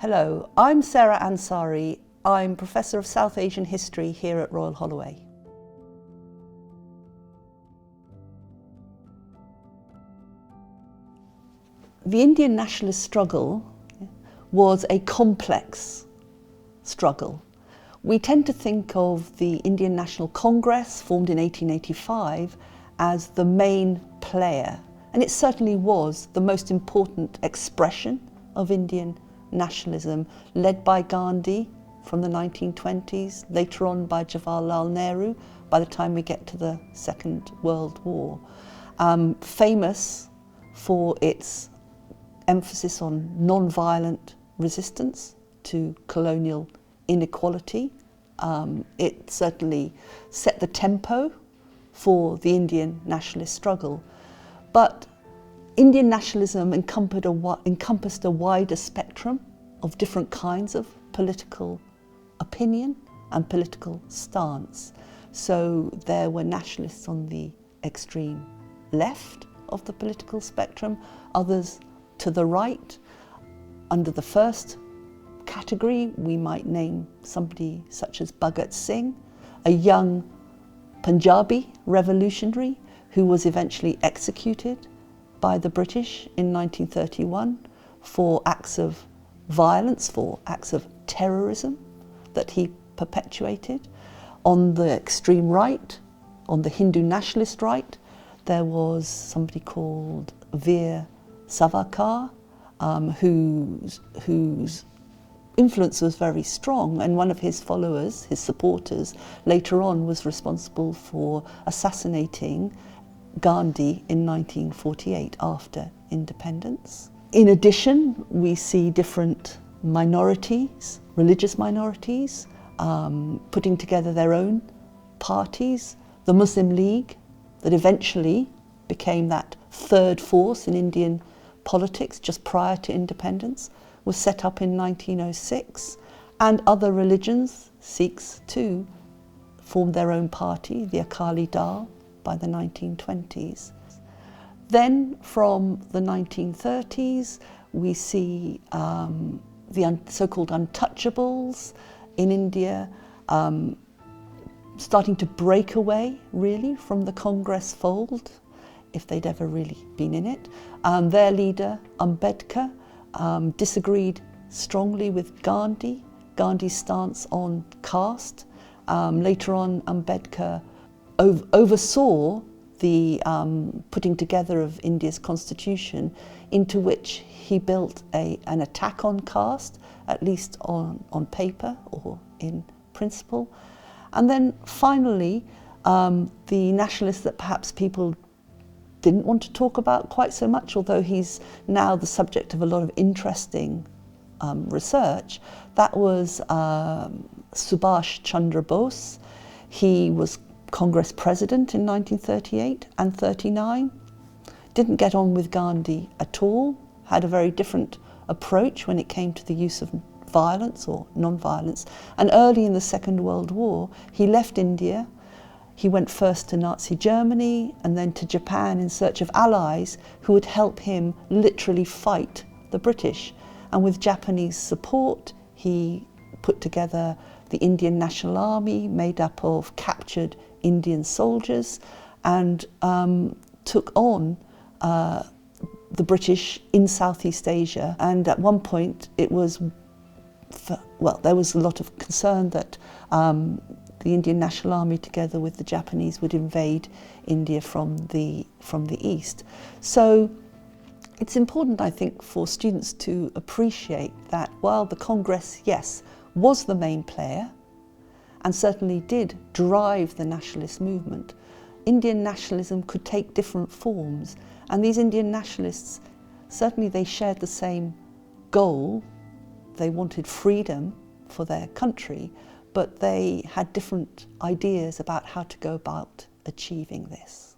Hello, I'm Sarah Ansari. I'm Professor of South Asian History here at Royal Holloway. The Indian nationalist struggle was a complex struggle. We tend to think of the Indian National Congress, formed in 1885, as the main player, and it certainly was the most important expression of Indian nationalism, led by Gandhi from the 1920s, later on by Jawaharlal Nehru by the time we get to the Second World War. Famous for its emphasis on non-violent resistance to colonial inequality. It certainly set the tempo for the Indian nationalist struggle. But Indian nationalism encompassed a wider spectrum of different kinds of political opinion and political stance. So there were nationalists on the extreme left of the political spectrum, others to the right. Under the first category, we might name somebody such as Bhagat Singh, a young Punjabi revolutionary who was eventually executed by the British in 1931 for acts of violence, for acts of terrorism that he perpetuated. On the extreme right, on the Hindu nationalist right, there was somebody called Veer Savarkar, whose influence was very strong, and one of his followers, his supporters, later on was responsible for assassinating Gandhi in 1948 after independence. In addition, we see different minorities, religious minorities, putting together their own parties. The Muslim League, that eventually became that third force in Indian politics just prior to independence, was set up in 1906, and other religions, Sikhs too, formed their own party, the Akali Dal, by the 1920s. Then from the 1930s, we see the so-called Untouchables in India starting to break away really from the Congress fold, if they'd ever really been in it. Their leader, Ambedkar, disagreed strongly with Gandhi's stance on caste. Later on, Ambedkar oversaw the putting together of India's constitution, into which he built an attack on caste, at least on paper or in principle. And then finally, the nationalist that perhaps people didn't want to talk about quite so much, although he's now the subject of a lot of interesting research, that was Subhash Chandra Bose. He was Congress president in 1938 and 39, didn't get on with Gandhi at all, had a very different approach when it came to the use of violence or non-violence. And early in the Second World War, he left India. He went first to Nazi Germany and then to Japan in search of allies who would help him literally fight the British. And with Japanese support, he put together the Indian National Army, made up of captured Indian soldiers, and took on the British in Southeast Asia. And at one point it was, there was a lot of concern that the Indian National Army together with the Japanese would invade India from the east. So it's important, I think, for students to appreciate that while the Congress, yes, was the main player and certainly did drive the nationalist movement, Indian nationalism could take different forms. And these Indian nationalists, certainly they shared the same goal. They wanted freedom for their country, but they had different ideas about how to go about achieving this.